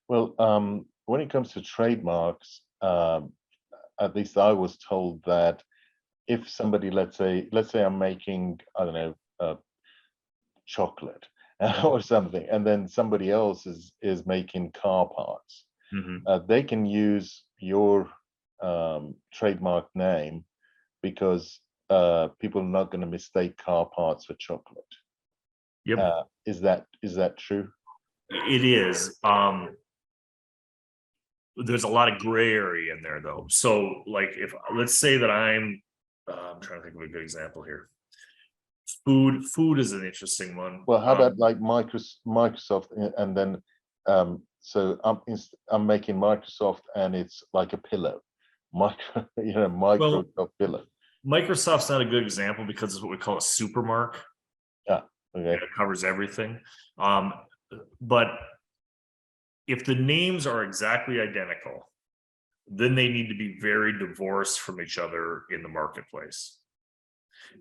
Well, when it comes to trademarks, at least I was told that if somebody, let's say I'm making, I don't know, chocolate or something, and then somebody else is making car parts, they can use your trademark name because people are not going to mistake car parts for chocolate. Yep. Is that true? It is. There's a lot of gray area in there, though. So, like, if let's say that I'm trying to think of a good example here. Food is an interesting one. Well, how about like Microsoft, and then so I'm making Microsoft, and it's like a pillow, Microsoft pillow. Microsoft's not a good example because it's what we call a supermark. Yeah, okay. It covers everything. But if the names are exactly identical, then they need to be very divorced from each other in the marketplace.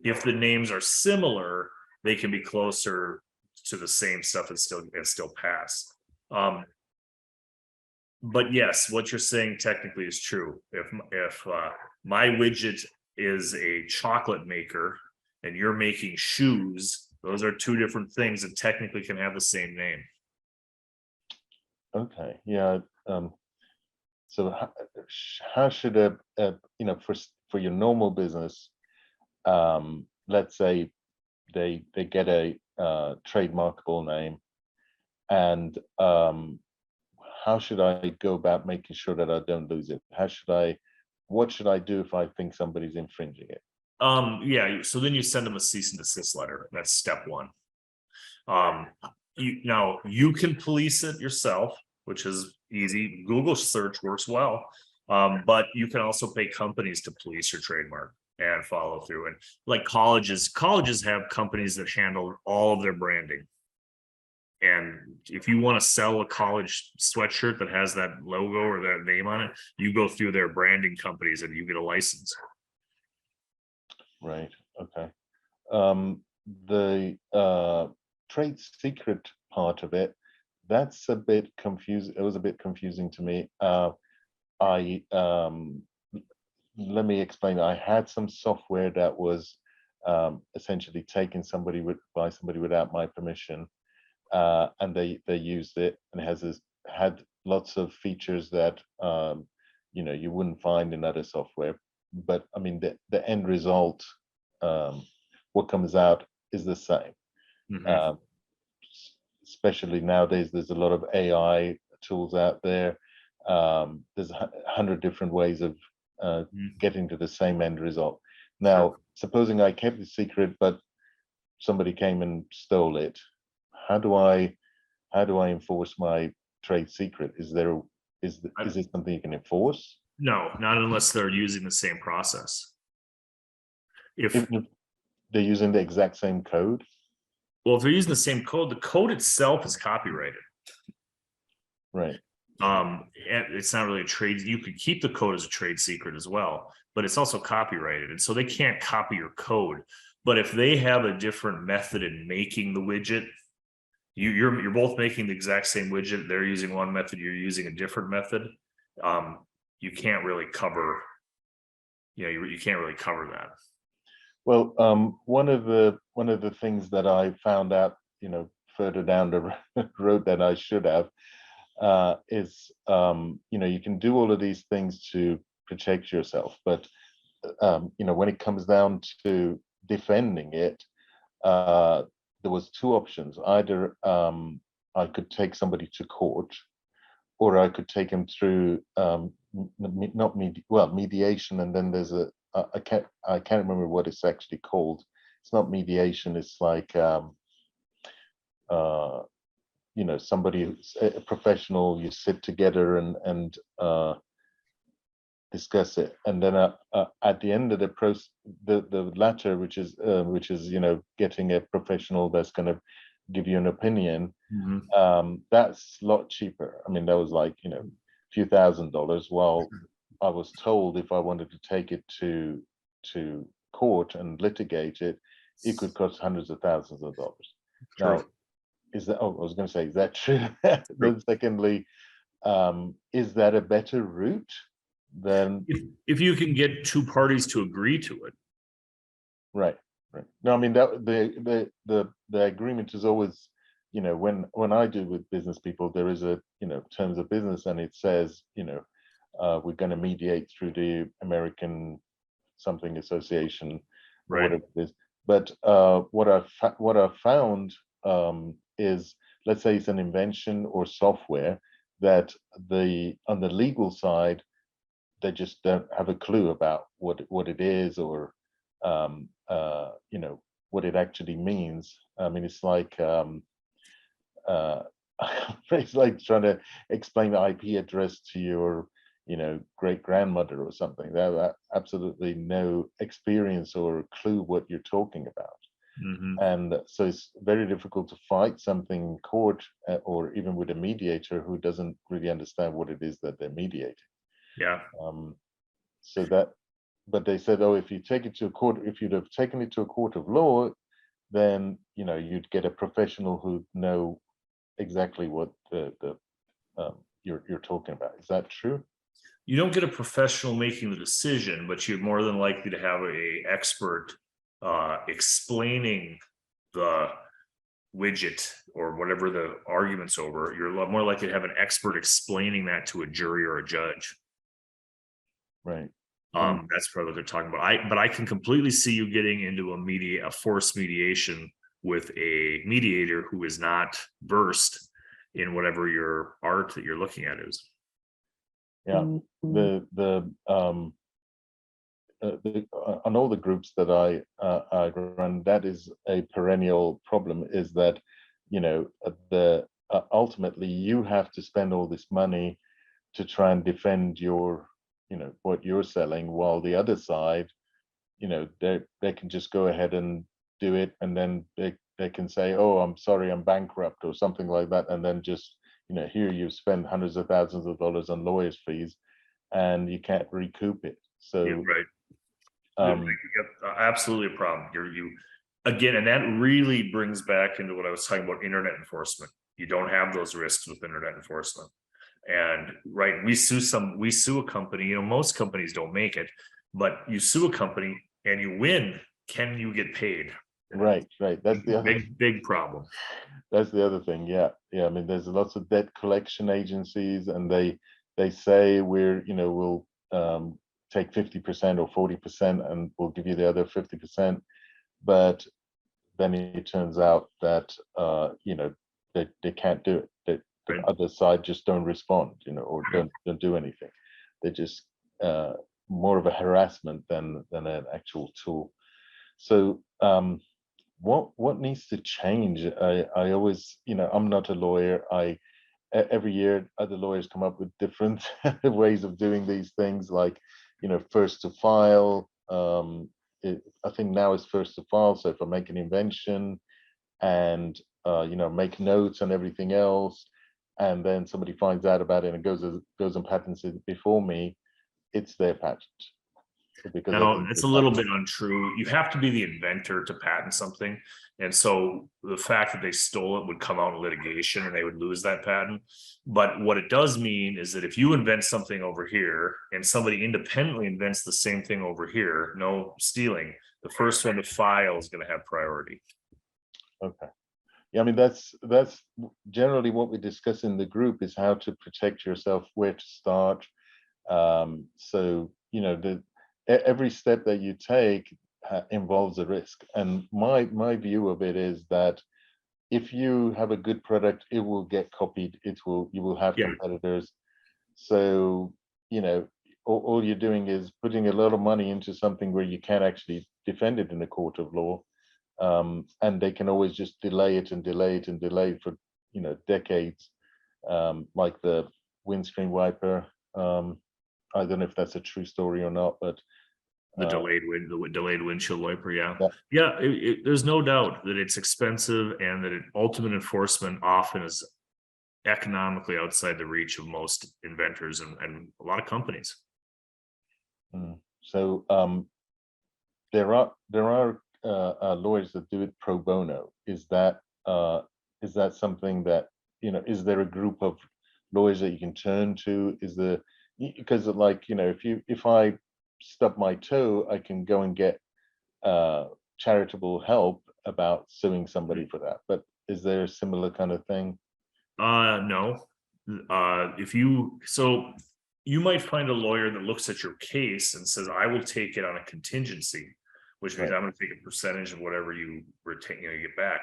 If the names are similar, they can be closer to the same stuff and still pass. But yes, what you're saying technically is true. If my widget is a chocolate maker and you're making shoes, those are two different things and technically can have the same name. Okay, yeah. So how should you know, for your normal business, let's say they get a trademarkable name, and how should I go about making sure that I don't lose it? What should I do if I think somebody's infringing it? Yeah, so then you send them a cease and desist letter. That's step one. Now you can police it yourself, which is easy. Google search works well, but you can also pay companies to police your trademark and follow through. And like colleges have companies that handle all of their branding. And if you want to sell a college sweatshirt that has that logo or that name on it, you go through their branding companies and you get a license. Right. Okay. The trade secret part of it, that's a bit confusing. It was a bit confusing to me. Let me explain. I had some software that was essentially taken by somebody without my permission, and they used it, and it had lots of features that you know, you wouldn't find in other software. But I mean, the end result, what comes out is the same. especially nowadays, there's a lot of AI tools out there. There's 100 different ways of getting to the same end result. Now, supposing I kept the secret, but somebody came and stole it, how do I enforce my trade secret? Is it something you can enforce? No, not unless they're using the same process. If they're using the exact same code? Well, if they're using the same code, the code itself is copyrighted. Right. And it's not really a trade. You could keep the code as a trade secret as well, but it's also copyrighted. And so they can't copy your code. But if they have a different method in making the widget, you're both making the exact same widget. They're using one method, you're using a different method. You can't really cover, you can't really cover that. Well, one of the things that I found out, further down the road that I should have, is, you can do all of these things to protect yourself, but when it comes down to defending it, there was two options. Either I could take somebody to court, or I could take him through mediation, and then there's I can't remember what it's actually called. It's not mediation. It's like somebody who's a professional. You sit together and discuss it, and then at the end of the process, the latter, which is getting a professional that's going to give you an opinion. That's a lot cheaper. I mean, that was like a few $1,000s. While I was told if I wanted to take it to court and litigate it, it could cost hundreds of thousands of dollars. Now, is that? Oh, I was going to say, is that true? Then secondly, is that a better route than if you can get two parties to agree to it? Right. No, I mean that the agreement is always, when I do with business people, there is a terms of business, and it says we're going to mediate through the American something association, or whatever it is. But what I've found is, let's say it's an invention or software that on the legal side, they just don't have a clue about what it is, or what it actually means. I mean, it's like it's like trying to explain the IP address to your great grandmother or something. They have absolutely no experience or clue what you're talking about. And so it's very difficult to fight something in court, or even with a mediator who doesn't really understand what it is that they're mediating. Yeah. But they said, oh, if you take it to a court, if you'd have taken it to a court of law, then you'd get a professional who know exactly what you're talking about. Is that true? You don't get a professional making the decision, but you're more than likely to have a expert explaining the widget or whatever the argument's over. You're more likely to have an expert explaining that to a jury or a judge. Right. That's probably what they're talking about. But I can completely see you getting into a forced mediation with a mediator who is not versed in whatever your art that you're looking at is. Yeah. On all the groups that I run, that is a perennial problem, is that ultimately you have to spend all this money to try and defend your what you're selling, while the other side, they can just go ahead and do it, and then they can say, oh, I'm sorry, I'm bankrupt, or something like that, and then just here you've spent hundreds of thousands of dollars on lawyers' fees and you can't recoup it. So yeah, right. Absolutely a problem. Again, and that really brings back into what I was talking about, internet enforcement. You don't have those risks with internet enforcement. And right, we sue a company, most companies don't make it, but you sue a company and you win, can you get paid? Right. That's the big problem. That's the other thing. Yeah. I mean, there's lots of debt collection agencies, and they say we'll take 50% or 40%, and we'll give you the other 50%. But then it turns out that they can't do it. The Right. other side just don't respond, you know, or don't do anything. They're just more of a harassment than an actual tool. So what needs to change? I always, you know, I'm not a lawyer. Every year other lawyers come up with different ways of doing these things, like, you know, first to file. I think now it's first to file. So if I make an invention and you know, make notes and everything else, and then somebody finds out about it and goes and patents it before me, it's their patent. Because I Now, think it's the a little patent- bit untrue. You have to be the inventor to patent something. And so the fact that they stole it would come out in litigation and they would lose that patent. But what it does mean is that if you invent something over here and somebody independently invents the same thing over here, no stealing, the first one to file is going to have priority. Okay. Yeah, I mean, that's generally what we discuss in the group, is how to protect yourself, where to start. So, you know, every step that you take involves a risk. And my view of it is that if you have a good product, it will get copied. You will have competitors. So, you know, all you're doing is putting a lot of money into something where you can't actually defend it in a court of law. And they can always just delay it and delay it and delay it for, you know, decades, like the windscreen wiper. I don't know if that's a true story or not, but The delayed windshield wiper, yeah. Yeah. There's no doubt that it's expensive and that ultimate enforcement often is economically outside the reach of most inventors and a lot of companies. So there are lawyers that do it pro bono. Is that something that, you know, is there a group of lawyers that you can turn to? Is there, because, like, you know, if I stub my toe, I can go and get charitable help about suing somebody for that. But is there a similar kind of thing? No. So you might find a lawyer that looks at your case and says, I will take it on a contingency, which means I'm going to take a percentage of whatever you retain, you get back.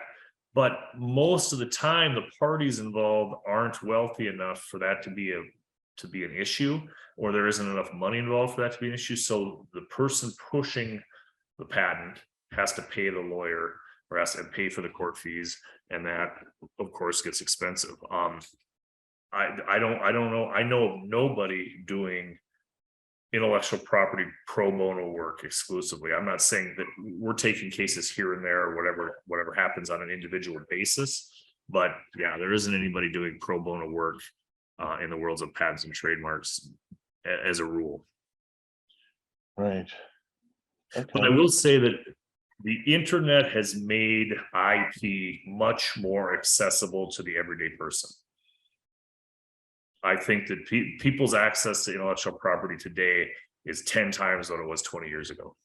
But most of the time, the parties involved aren't wealthy enough for that to be an issue, or there isn't enough money involved for that to be an issue. So the person pushing the patent has to pay the lawyer, or has to pay for the court fees, and that, of course, gets expensive. I don't know. I know of nobody doing intellectual property pro bono work exclusively. I'm not saying that we're taking cases here and there, or whatever happens on an individual basis, but yeah, there isn't anybody doing pro bono work in the worlds of patents and trademarks as a rule. Right. Okay. But I will say that the internet has made IP much more accessible to the everyday person. I think that people's access to intellectual property today is 10 times what it was 20 years ago.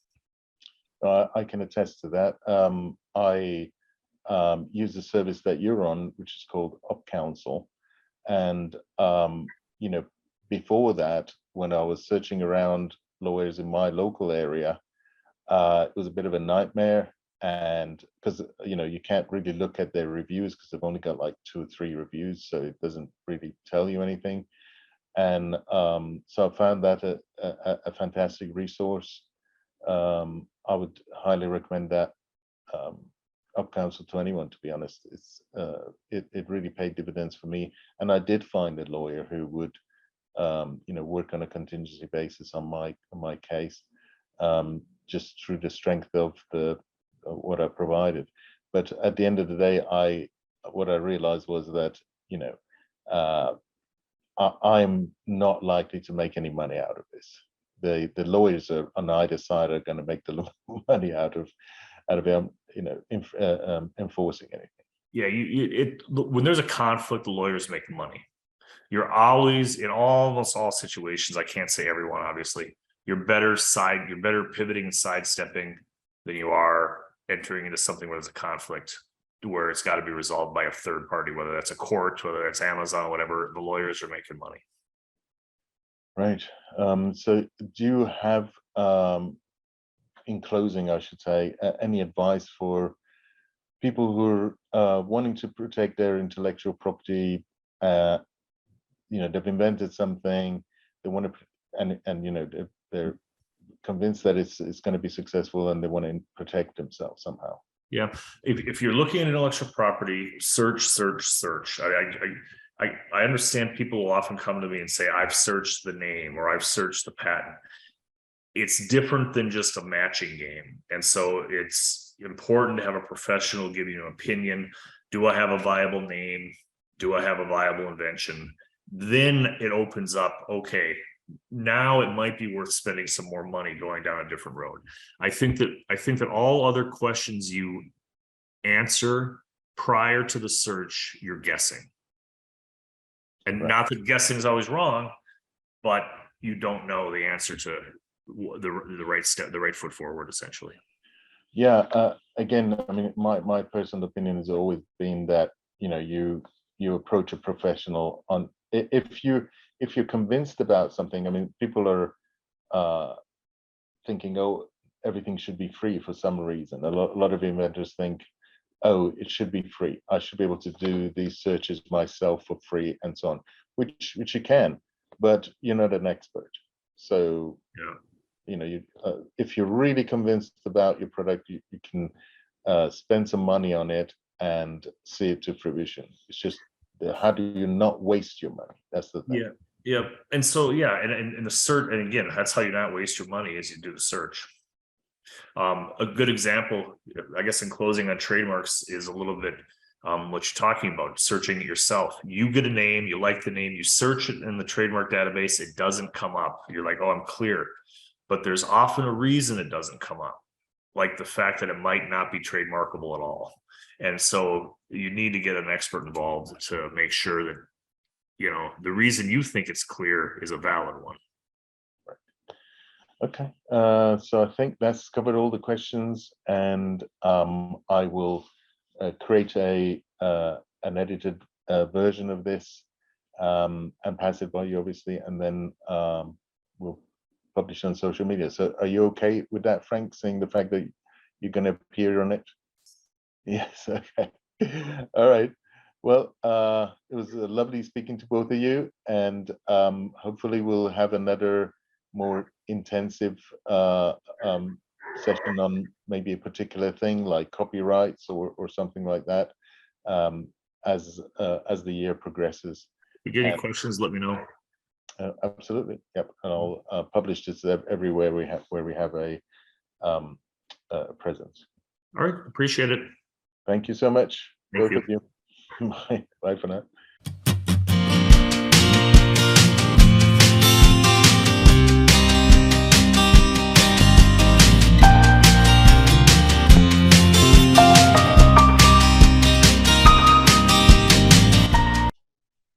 I can attest to that. I use the service that you're on, which is called UpCounsel. And, you know, before that, when I was searching around lawyers in my local area, it was a bit of a nightmare. And because, you know, you can't really look at their reviews because they've only got like 2 or 3 reviews, so it doesn't really tell you anything. And so I found that a fantastic resource. I would highly recommend that UpCounsel to anyone, to be honest. It really paid dividends for me, and I did find a lawyer who would you know, work on a contingency basis on my case, just through the strength of what I provided. But at the end of the day, what I realized was that, you know, I'm not likely to make any money out of this. The lawyers on either side are going to make the money out of you know, enforcing anything. Yeah, when there's a conflict, the lawyers make money. You're always, in almost all situations, I can't say everyone, obviously, you're better pivoting and sidestepping than you are entering into something where there's a conflict, where it's got to be resolved by a third party, whether that's a court, whether that's Amazon, whatever. The lawyers are making money. Right. So do you have, in closing, I should say, any advice for people who are wanting to protect their intellectual property. They've invented something, they want to, and they're convinced that it's going to be successful, and they want to protect themselves somehow. Yeah, if you're looking at intellectual property, search. I understand people will often come to me and say, I've searched the name or I've searched the patent. It's different than just a matching game. And so it's important to have a professional give you an opinion. Do I have a viable name? Do I have a viable invention? Then it opens up, okay, now it might be worth spending some more money going down a different road. I think that all other questions you answer prior to the search, you're guessing. And Right. not that guessing is always wrong, but you don't know the answer to the right step, the right foot forward, essentially. Yeah. Again, I mean, my personal opinion has always been that you approach a professional on if you're convinced about something. I mean, people are thinking, oh, everything should be free for some reason. A lot of inventors think, oh, it should be free. I should be able to do these searches myself for free and so on, which you can, but you're not an expert. So, if you're really convinced about your product, you can spend some money on it and see it to fruition. It's just, how do you not waste your money? That's the thing. Yeah. And so, and the search, and again, that's how you not waste your money, is you do the search. A good example, I guess, in closing on trademarks is a little bit what you're talking about, searching it yourself. You get a name, you like the name, you search it in the trademark database, it doesn't come up. You're like, oh, I'm clear. But there's often a reason it doesn't come up, like the fact that it might not be trademarkable at all. And so you need to get an expert involved to make sure that, the reason you think it's clear is a valid one. Okay, so I think that's covered all the questions, and I will create an edited version of this and pass it by you, obviously, and then we'll publish on social media. So are you okay with that, Frank, seeing the fact that you're going to appear on it? Yes, okay. All right. Well, it was lovely speaking to both of you, and hopefully we'll have another more intensive session on maybe a particular thing like copyrights or something like that as the year progresses. If you get any questions, let me know. Absolutely. Yep. And I'll publish this everywhere where we have a presence. All right. Appreciate it. Thank you so much. Thank Both of you. Bye. Bye for now.